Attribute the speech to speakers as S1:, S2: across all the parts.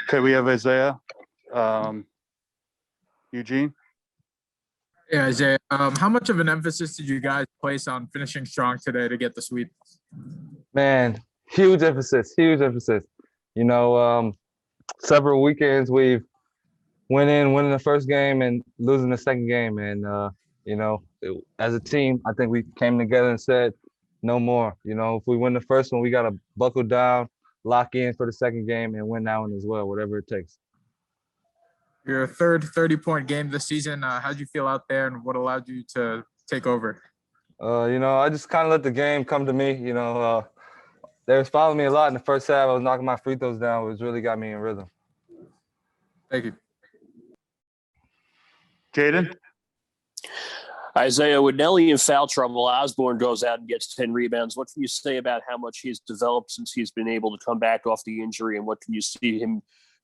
S1: Okay, we have Isaiah. Eugene?
S2: Yeah, Isaiah, how much of an emphasis did you guys place on finishing strong today to get the sweep?
S3: Man, huge emphasis, huge emphasis. You know, several weekends we've winning the first game and losing the second game. And, you know, as a team, I think we came together and said, no more. You know, if we win the first one, we got to buckle down, lock in for the second game and win that one as well, whatever it takes.
S2: Your third 30-point game this season. How'd you feel out there, and what allowed you to take over?
S3: You know, I just kind of let the game come to me. You know, they was following me a lot in the first half. I was knocking my free throws down, which really got me in rhythm.
S2: Thank you.
S1: Jaden?
S4: Isaiah, with Nelly in foul trouble, Osborne goes out and gets 10 rebounds. What can you say about how much he's developed since he's been able to come back off the injury, and what can you see him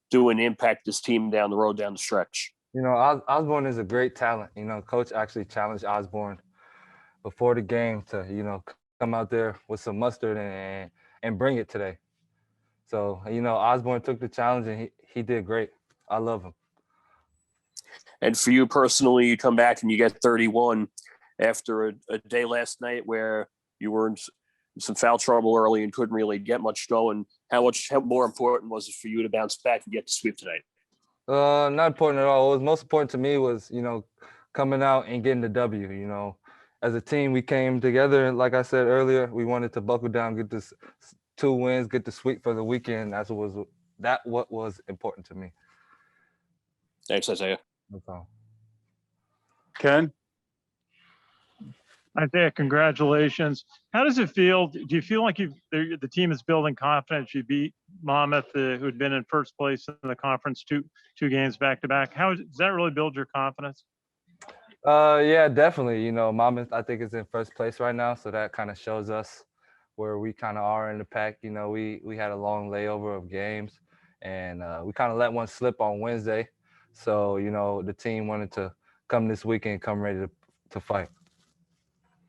S4: do and impact this team down the road, down the stretch?
S3: You know, Osborne is a great talent. You know, Coach actually challenged Osborne before the game to, you know, come out there with some mustard and bring it today. So, you know, Osborne took the challenge and he did great. I love him.
S4: And for you personally, you come back and you get 31 after a day last night where you were in some foul trouble early and couldn't really get much going. How more important was it for you to bounce back and get the sweep tonight?
S3: Not important at all. What was most important to me was, you know, coming out and getting the W. You know, as a team, we came together, and like I said earlier, we wanted to buckle down, get this 2 wins, get the sweep for the weekend. What was important to me.
S4: Thanks, Isaiah.
S3: No problem.
S1: Ken?
S5: Isaiah, congratulations. How does it feel? Do you feel like the team is building confidence? You beat Monmouth, who had been in first place in the conference two games back to back. Does that really build your confidence?
S3: Yeah, definitely. You know, Monmouth, I think, is in first place right now, so that kind of shows us where we kind of are in the pack. You know, we had a long layover of games, and we kind of let one slip on Wednesday. So, you know, the team wanted to come this weekend, come ready to fight.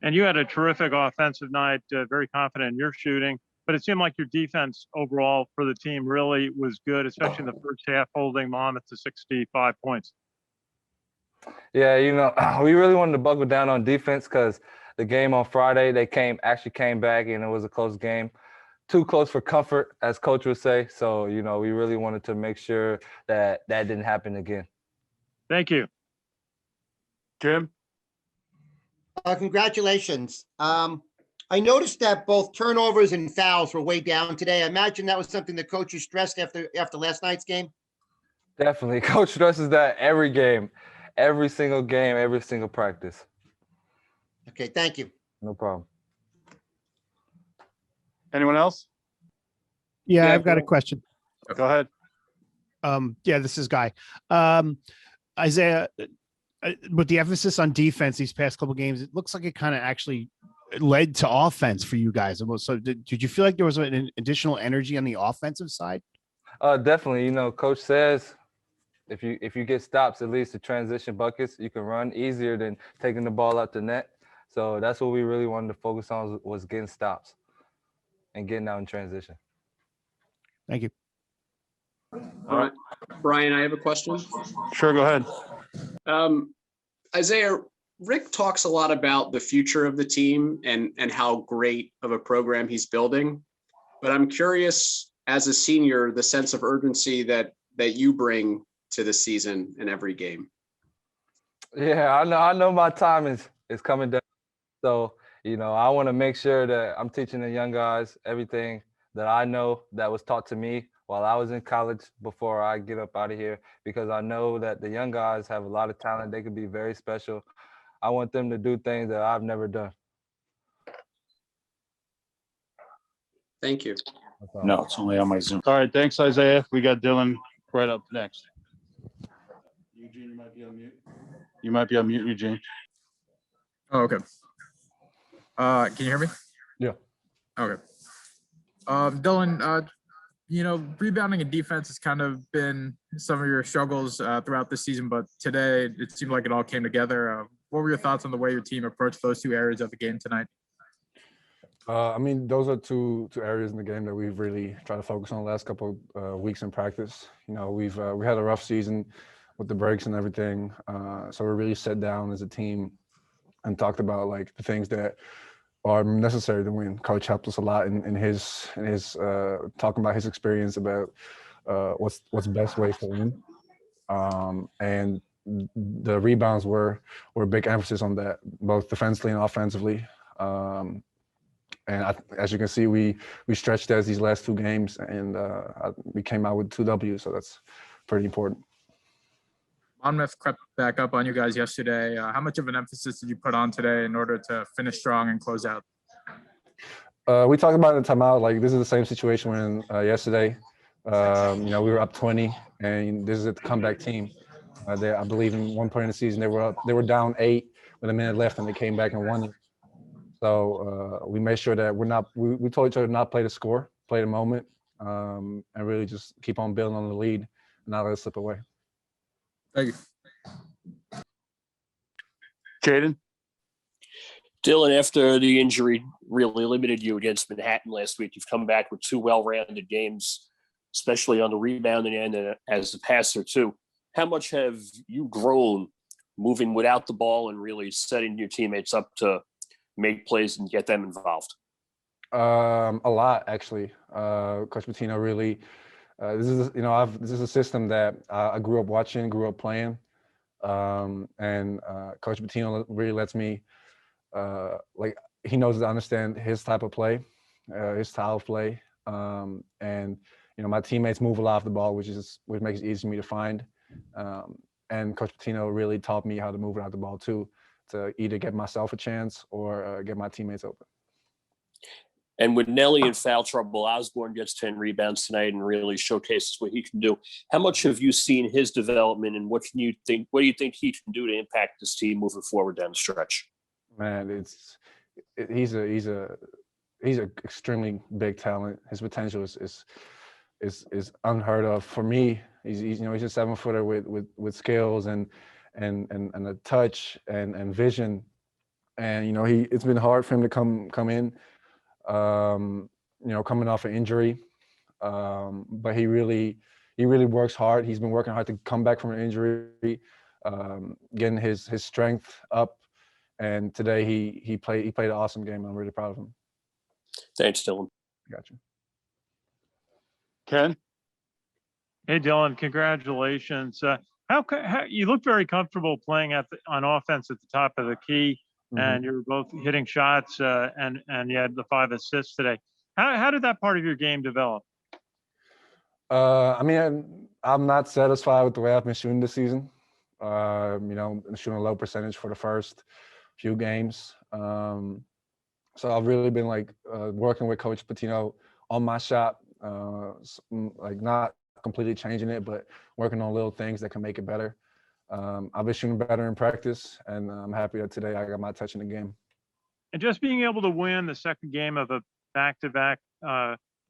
S5: And you had a terrific offensive night, very confident in your shooting, but it seemed like your defense overall for the team really was good, especially in the first half, holding Monmouth to 65 points.
S3: Yeah, you know, we really wanted to buckle down on defense because the game on Friday, they actually came back and it was a close game. Too close for comfort, as coach would say. So, you know, we really wanted to make sure that didn't happen again.
S5: Thank you.
S1: Jim?
S6: Congratulations. I noticed that both turnovers and fouls were way down today. I imagine that was something the coaches stressed after last night's game.
S3: Definitely. Coach stresses that every game, every single game, every single practice.
S6: Okay, thank you.
S3: No problem.
S1: Anyone else?
S7: Yeah, I've got a question.
S1: Go ahead.
S7: Yeah, this is Guy. Isaiah, with the emphasis on defense these past couple games, it looks like it kind of actually led to offense for you guys. So did you feel like there was an additional energy on the offensive side?
S3: Definitely. You know, coach says if you get stops, at least the transition buckets, you can run easier than taking the ball out the net. So that's what we really wanted to focus on was getting stops and getting out in transition.
S7: Thank you.
S8: All right, Brian, I have a question.
S1: Sure, go ahead.
S8: Isaiah, Rick talks a lot about the future of the team and how great of a program he's building. But I'm curious, as a senior, the sense of urgency that you bring to the season in every game.
S3: Yeah, I know my time is coming down. So, you know, I want to make sure that I'm teaching the young guys everything that I know that was taught to me while I was in college before I get up out of here, because I know that the young guys have a lot of talent. They could be very special. I want them to do things that I've never done.
S8: Thank you.
S9: No, it's only on my Zoom.
S1: All right, thanks, Isaiah. We got Dylan right up next. Eugene, you might be on mute. You might be on mute, Eugene.
S2: Oh, okay. Can you hear me?
S3: Yeah.
S2: Okay. Dylan, you know, rebounding and defense has kind of been some of your struggles throughout the season, but today it seemed like it all came together. What were your thoughts on the way your team approached those two areas of the game tonight?
S10: I mean, those are two areas in the game that we've really tried to focus on the last couple weeks in practice. You know, we had a rough season with the breaks and everything, so we really sat down as a team and talked about like the things that are necessary to win. Coach helped us a lot in his talking about his experience about what's best way to win, and the rebounds were a big emphasis on that, both defensively and offensively. And as you can see, we stretched as these last two games, and we came out with 2 Ws, so that's pretty important.
S2: Monmouth crept back up on you guys yesterday. How much of an emphasis did you put on today in order to finish strong and close out?
S10: We talked about it in timeout. Like, this is the same situation when yesterday, you know, we were up 20, and this is a comeback team. I believe in one point in the season they were down 8 with a minute left, and they came back and won it. So we made sure that we told each other not play the score, play the moment, and really just keep on building on the lead and not let it slip away.
S2: Thank you.
S1: Jaden?
S4: Dylan, after the injury really limited you against Manhattan last week, you've come back with 2 well-rounded games, especially on the rebounding end and as a passer too. How much have you grown moving without the ball and really setting your teammates up to make plays and get them involved?
S10: A lot, actually. Coach Pitino really, this is a system that I grew up watching, grew up playing, and Coach Pitino really lets me, like, he knows to understand his type of play, his style of play, and you know, my teammates move a lot off the ball, which makes it easy for me to find, and Coach Pitino really taught me how to move without the ball too, to either get myself a chance or get my teammates open.
S4: And with Nelly in foul trouble, Osborne gets 10 rebounds tonight and really showcases what he can do. How much have you seen his development, and what do you think he can do to impact this team moving forward down the stretch?
S10: Man, he's an extremely big talent. His potential is unheard of for me. He's you know, he's a 7-footer with skills and a touch and vision, and you know, it's been hard for him to come in, you know, coming off an injury, but he really works hard. He's been working hard to come back from an injury, getting his strength up, and today he played an awesome game. I'm really proud of him.
S4: Thanks, Dylan.
S10: Gotcha.
S1: Ken?
S5: Hey, Dylan, congratulations. How you look very comfortable playing on offense at the top of the key, and you were both hitting shots, and you had the 5 assists today. How did that part of your game develop?
S10: I mean, I'm not satisfied with the way I've been shooting this season. You know, I'm shooting a low percentage for the first few games. So I've really been like working with Coach Pitino on my shot, like not completely changing it, but working on little things that can make it better. I've been shooting better in practice, and I'm happy that today I got my touch in the game.
S5: And just being able to win the second game of a back-to-back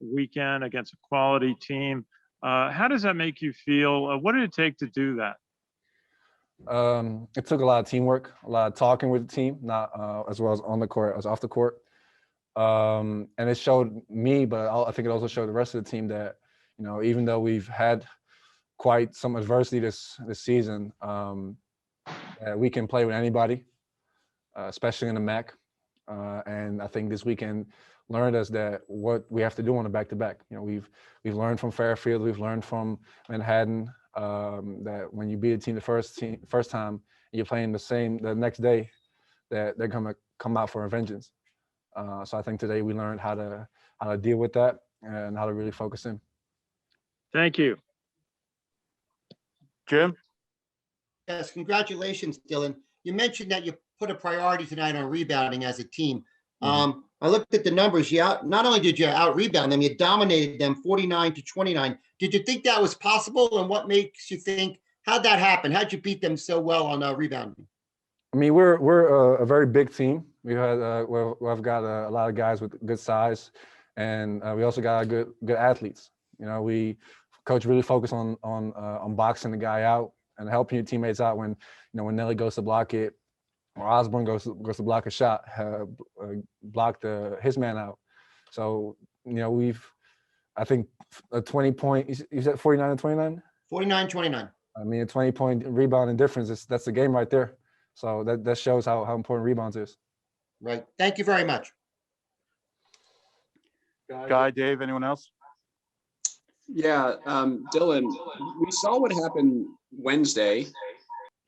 S5: weekend against a quality team, how does that make you feel? What did it take to do that?
S10: It took a lot of teamwork, a lot of talking with the team, not as well as on the court as off the court. And it showed me, but I think it also showed the rest of the team that, you know, even though we've had quite some adversity this season, we can play with anybody, especially in the MAAC. And I think this weekend learned us that what we have to do on a back-to-back. You know, we've learned from Fairfield, we've learned from Manhattan, that when you beat a team the first time, and you're playing the next day, that they're gonna come out for a vengeance. So I think today we learned how to deal with that and how to really focus in.
S5: Thank you.
S1: Jim?
S6: Yes, congratulations, Dylan. You mentioned that you put a priority tonight on rebounding as a team. I looked at the numbers. Not only did you out-rebound them, you dominated them 49-29. Did you think that was possible? And what makes you think, how'd that happen? How'd you beat them so well on rebounding?
S10: I mean, we're a very big team. We've got a lot of guys with good size, and we also got good athletes. You know, coach really focused on boxing the guy out and helping your teammates out when Nelly goes to block it. or Osborne goes to block a shot, block his man out. So, I think a 20-point, you said 49 and 29?
S6: 49-29.
S10: I mean, a 20-point rebounding difference, that's the game right there. So that shows how important rebounds is.
S6: Right. Thank you very much.
S1: Guy, Dave, anyone else?
S8: Yeah, Dylan, we saw what happened Wednesday,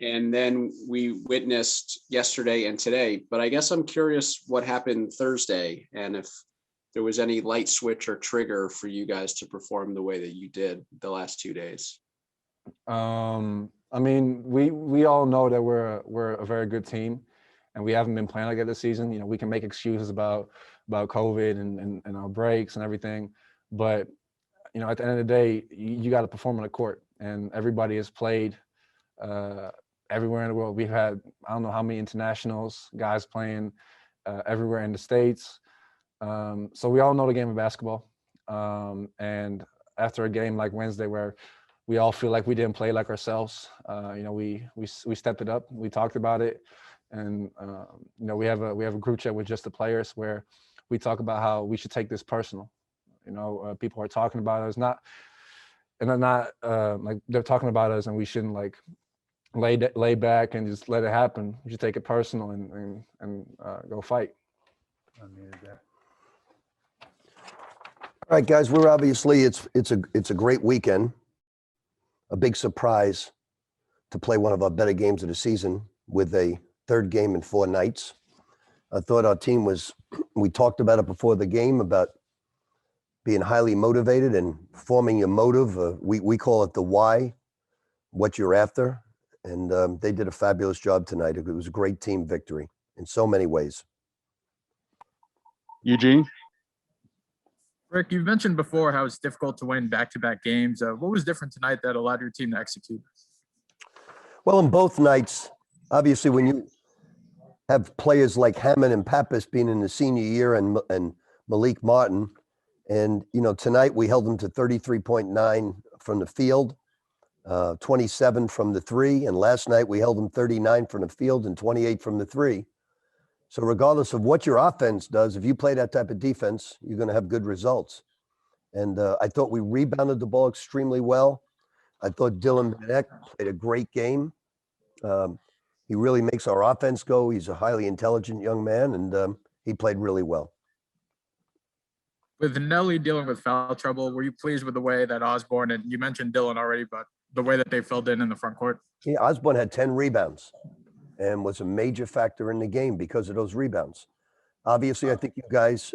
S8: and then we witnessed yesterday and today. But I guess I'm curious what happened Thursday, and if there was any light switch or trigger for you guys to perform the way that you did the last 2 days.
S10: I mean, we all know that we're a very good team, and we haven't been playing like that this season. We can make excuses about COVID and our breaks and everything, but at the end of the day, you got to perform on the court, and everybody has played everywhere in the world. We've had, I don't know how many internationals, guys playing everywhere in the States. So we all know the game of basketball. And after a game like Wednesday, where we all feel like we didn't play like ourselves, we stepped it up. We talked about it, and we have a group chat with just the players where we talk about how we should take this personal. People are talking about us, like they're talking about us, and we shouldn't like lay back and just let it happen. We should take it personal and go fight.
S11: All right, guys, we're obviously it's a great weekend, a big surprise to play one of our better games of the season with a third game in 4 nights. I thought our team we talked about it before the game about being highly motivated and forming your motive. We call it the why, what you're after. And they did a fabulous job tonight. It was a great team victory in so many ways.
S1: Eugene?
S2: Rick, you've mentioned before how it's difficult to win back-to-back games. What was different tonight that allowed your team to execute?
S11: Well, in both nights, obviously, when you have players like Hammond and Pappas being in the senior year and Malik Martin, and, tonight we held them to 33.9 from the field, 27 from the 3. And last night we held them 39 from the field and 28 from the 3. So regardless of what your offense does, if you play that type of defense, you're going to have good results. And I thought we rebounded the ball extremely well. I thought Dylan Eyck played a great game. He really makes our offense go. He's a highly intelligent young man, and he played really well.
S2: With Nelly dealing with foul trouble, were you pleased with the way that Osborne, and you mentioned Dylan already, but the way that they filled in the front court?
S11: Yeah, Osborne had 10 rebounds and was a major factor in the game because of those rebounds. Obviously, I think you guys,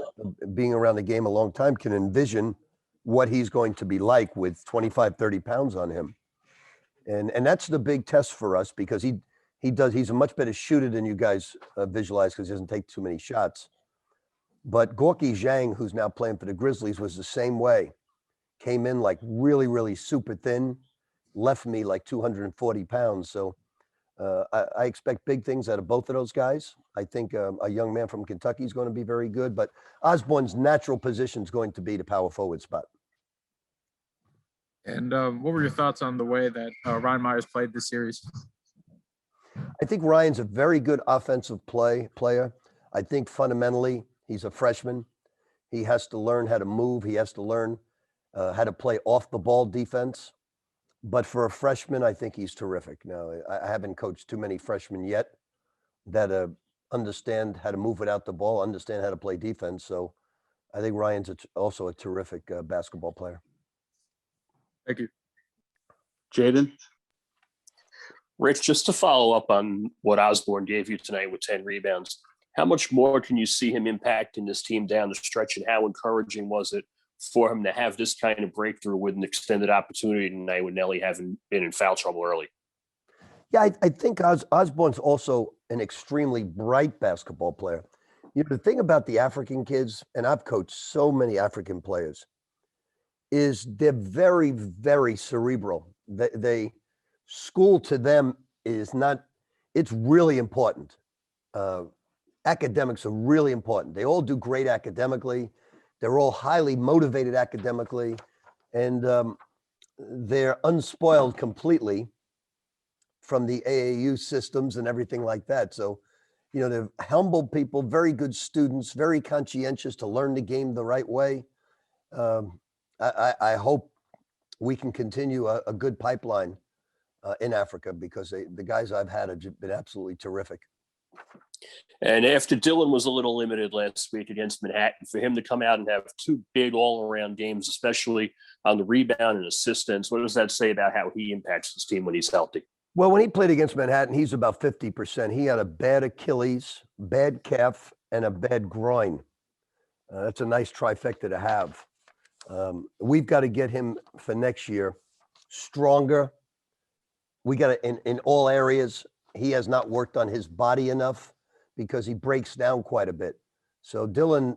S11: being around the game a long time, can envision what he's going to be like with 25, 30 pounds on him. And that's the big test for us, because he's a much better shooter than you guys visualize, because he doesn't take too many shots. But Gorky Zhang, who's now playing for the Grizzlies, was the same way. Came in like really, really super thin, left me like 240 pounds. So I expect big things out of both of those guys. I think a young man from Kentucky is going to be very good, but Osborne's natural position is going to be the power forward spot.
S2: And what were your thoughts on the way that Ryan Myers played this series?
S11: I think Ryan's a very good offensive player. I think fundamentally he's a freshman. He has to learn how to move. He has to learn how to play off the ball defense. But for a freshman, I think he's terrific. Now, I haven't coached too many freshmen yet that understand how to move without the ball, understand how to play defense. So I think Ryan's also a terrific basketball player.
S2: Thank you.
S1: Jaden?
S4: Rich, just to follow up on what Osborne gave you tonight with 10 rebounds, how much more can you see him impacting this team down the stretch, and how encouraging was it for him to have this kind of breakthrough with an extended opportunity tonight with Nelly having been in foul trouble early?
S11: Yeah, I think Osborne's also an extremely bright basketball player. The thing about the African kids, and I've coached so many African players, is they're very, very cerebral. They school to them is not, it's really important. Academics are really important. They all do great academically. They're all highly motivated academically, and they're unspoiled completely from the AAU systems and everything like that. So You know, they're humble people, very good students, very conscientious to learn the game the right way. I hope we can continue a good pipeline in Africa, because the guys I've had have been absolutely terrific.
S4: And after Dylan was a little limited last week against Manhattan, for him to come out and have two big all-around games, especially on the rebound and assistance, what does that say about how he impacts his team when he's healthy?
S11: Well, when he played against Manhattan, he's about 50%. He had a bad Achilles, bad calf, and a bad groin. That's a nice trifecta to have. We've got to get him for next year stronger. We got to, in all areas, he has not worked on his body enough because he breaks down quite a bit. So Dylan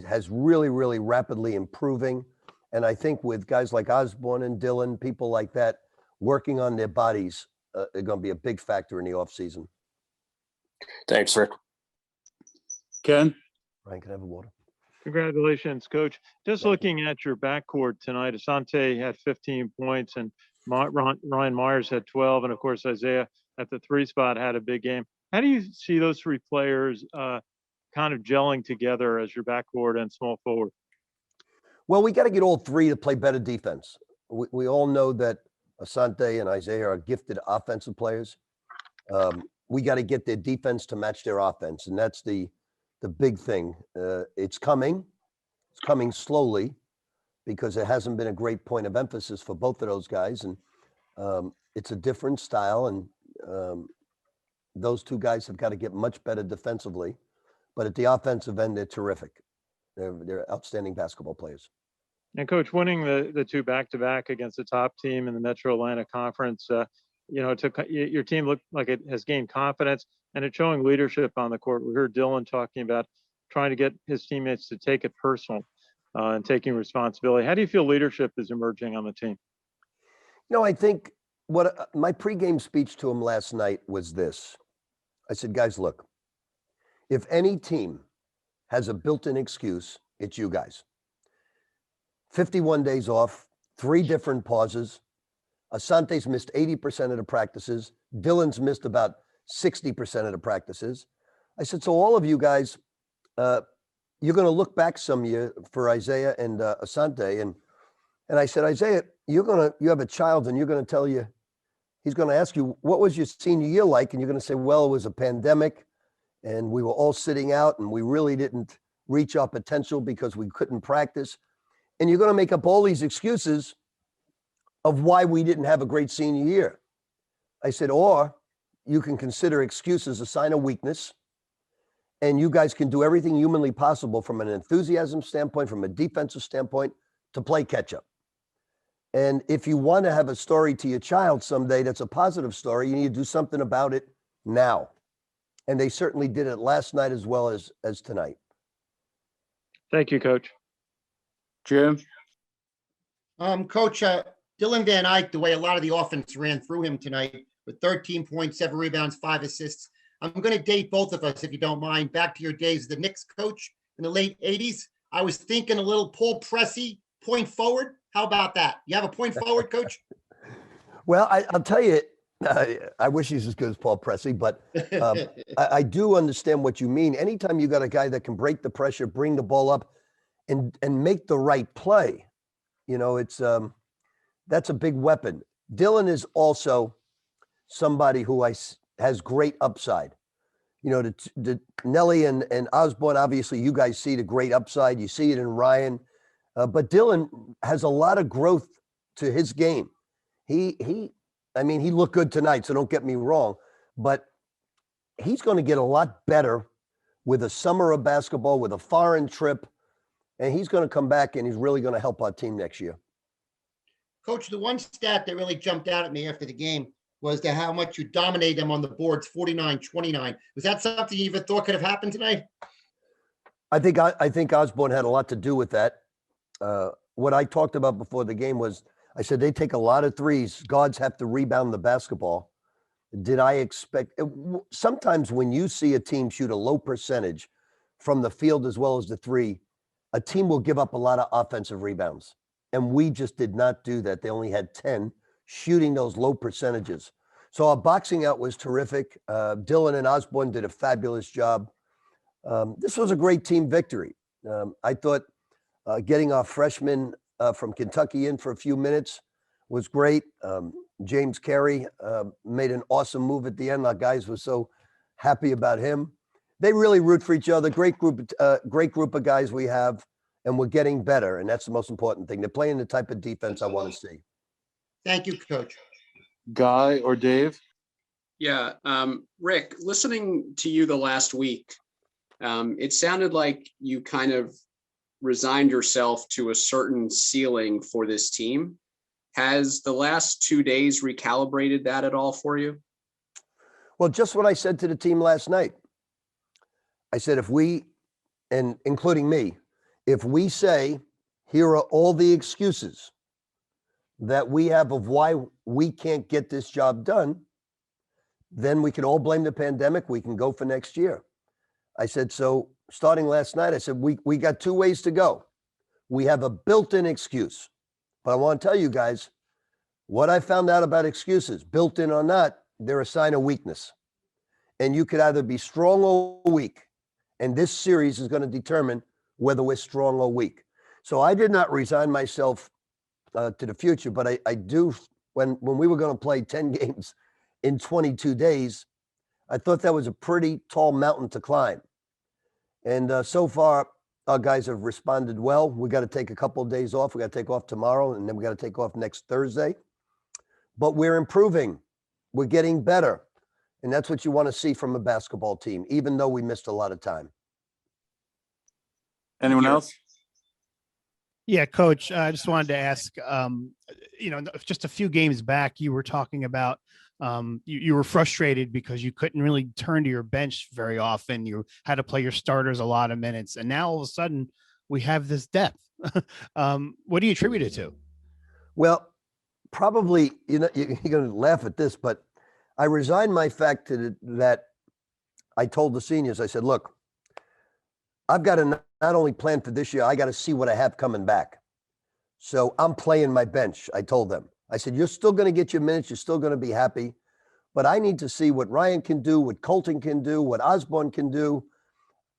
S11: has really, really rapidly improving. And I think with guys like Osborne and Dylan, people like that, working on their bodies, are going to be a big factor in the offseason.
S4: Thanks, Rick.
S1: Ken?
S11: Ryan, can I have a water?
S5: Congratulations, Coach. Just looking at your backcourt tonight, Asante had 15 points and Ryan Myers had 12. And of course, Isaiah at the 3 spot had a big game. How do you see those 3 players kind of gelling together as your backcourt and small forward?
S11: Well, we got to get all 3 to play better defense. We all know that Asante and Isaiah are gifted offensive players. We got to get their defense to match their offense. And that's the big thing. It's coming slowly, because it hasn't been a great point of emphasis for both of those guys. And it's a different style. And those 2 guys have got to get much better defensively. But at the offensive end, they're terrific. They're outstanding basketball players.
S5: And Coach, winning the 2 back-to-back against the top team in the Metro Atlantic Conference, you know, your team looked like it has gained confidence, and it's showing leadership on the court. We heard Dylan talking about trying to get his teammates to take it personal and taking responsibility. How do you feel leadership is emerging on the team?
S11: You know, I think what my pregame speech to him last night was this. I said, guys, look, if any team has a built-in excuse, it's you guys. 51 days off, 3 different pauses. Asante's missed 80% of the practices. Dylan's missed about 60% of the practices. I said, so all of you guys, you're going to look back some year for Isaiah and Asante. And I said, Isaiah, you have a child, and you're going to tell you, he's going to ask you, what was your senior year like? And you're going to say, well, it was a pandemic and we were all sitting out and we really didn't reach our potential because we couldn't practice. And you're going to make up all these excuses of why we didn't have a great senior year. I said, or you can consider excuses a sign of weakness, and you guys can do everything humanly possible from an enthusiasm standpoint, from a defensive standpoint, to play catch up. And if you want to have a story to your child someday that's a positive story, you need to do something about it now. And they certainly did it last night as well as tonight.
S5: Thank you, Coach.
S1: Jim?
S6: Coach, Dylan Van Eyck, the way a lot of the offense ran through him tonight with 13 points, 7 rebounds, 5 assists. I'm going to date both of us, if you don't mind, back to your days as the Knicks coach in the late 80s. I was thinking a little Paul Pressey point forward. How about that? You have a point forward, Coach?
S11: Well, I'll tell you, I wish he's as good as Paul Pressey, but I do understand what you mean. Anytime you got a guy that can break the pressure, bring the ball up, and make the right play, you know, that's a big weapon. Dylan is also somebody who has great upside. You know, the Nelly and Osborne, obviously, you guys see the great upside. You see it in Ryan. But Dylan has a lot of growth to his game. He looked good tonight, so don't get me wrong. But he's going to get a lot better with a summer of basketball, with a foreign trip. And he's going to come back, and he's really going to help our team next year.
S6: Coach, the one stat that really jumped out at me after the game was how much you dominated them on the boards, 49-29. Was that something you even thought could have happened tonight?
S11: I think Osborne had a lot to do with that. What I talked about before the game was, I said they take a lot of threes. Guards have to rebound the basketball. Did I expect? Sometimes when you see a team shoot a low percentage from the field as well as the three, a team will give up a lot of offensive rebounds. And we just did not do that. They only had 10 shooting those low percentages. So our boxing out was terrific. Dylan and Osborne did a fabulous job. This was a great team victory. I thought getting our freshman from Kentucky in for a few minutes was great. James Carey made an awesome move at the end. Our guys were so happy about him. They really root for each other. Great group of guys we have, and we're getting better, and that's the most important thing. They're playing the type of defense I want to see.
S6: Thank you, Coach.
S1: Guy or Dave?
S8: Yeah, Rick, listening to you the last week, it sounded like you kind of resigned yourself to a certain ceiling for this team. Has the last 2 days recalibrated that at all for you?
S11: Well, just what I said to the team last night. I said, if we, and including me, if we say, here are all the excuses that we have of why we can't get this job done, then we can all blame the pandemic. We can go for next year. I said, so starting last night, I said, we got 2 ways to go. We have a built-in excuse. But I want to tell you guys, what I found out about excuses, built in or not, they're a sign of weakness. And you could either be strong or weak. And this series is going to determine whether we're strong or weak. So I did not resign myself to the future, but I do, when we were going to play 10 games in 22 days, I thought that was a pretty tall mountain to climb. And so far, our guys have responded well. We got to take a couple of days off. We got to take off tomorrow, and then we got to take off next Thursday. But we're improving. We're getting better. And that's what you want to see from a basketball team, even though we missed a lot of time.
S1: Anyone else?
S7: Yeah, Coach, I just wanted to ask, just a few games back, you were talking about you were frustrated because you couldn't really turn to your bench very often. You had to play your starters a lot of minutes. And now all of a sudden we have this depth. What do you attribute it to?
S11: Well, probably, you're going to laugh at this, but I resigned my fact to that I told the seniors, I said, look, I've got to not only plan for this year, I got to see what I have coming back. So I'm playing my bench, I told them. I said, you're still going to get your minutes, you're still going to be happy, but I need to see what Ryan can do, what Colton can do, what Osborne can do.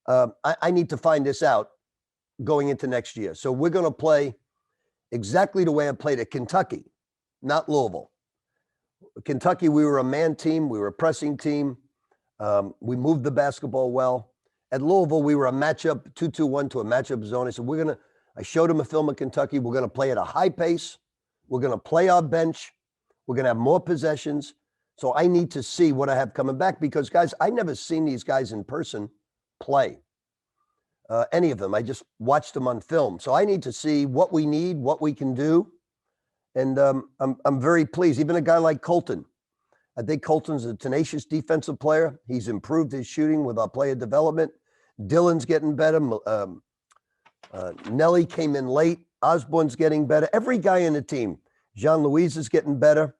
S11: I need to find this out going into next year. So we're going to play exactly the way I played at Kentucky, not Louisville. Kentucky, we were a man team, we were a pressing team. We moved the basketball well. At Louisville, we were a matchup, 2-2-1 to a matchup zone. I said, I showed him a film of Kentucky. We're going to play at a high pace. We're going to play our bench. We're going to have more possessions. So I need to see what I have coming back because, guys, I never seen these guys in person play. Any of them. I just watched them on film. So I need to see what we need, what we can do. And I'm very pleased. Even a guy like Colton. I think Colton's a tenacious defensive player. He's improved his shooting with our player development. Dylan's getting better. Nelly came in late. Osborne's getting better. Every guy in the team. Jean-Louis is getting better.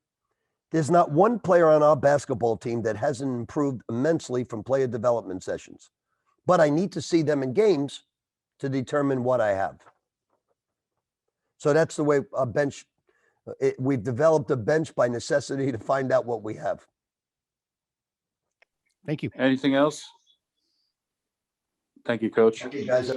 S11: There's not one player on our basketball team that hasn't improved immensely from player development sessions. But I need to see them in games to determine what I have. So that's the way our bench, we've developed a bench by necessity to find out what we have.
S7: Thank you.
S1: Anything else? Thank you, Coach.
S11: Okay, guys.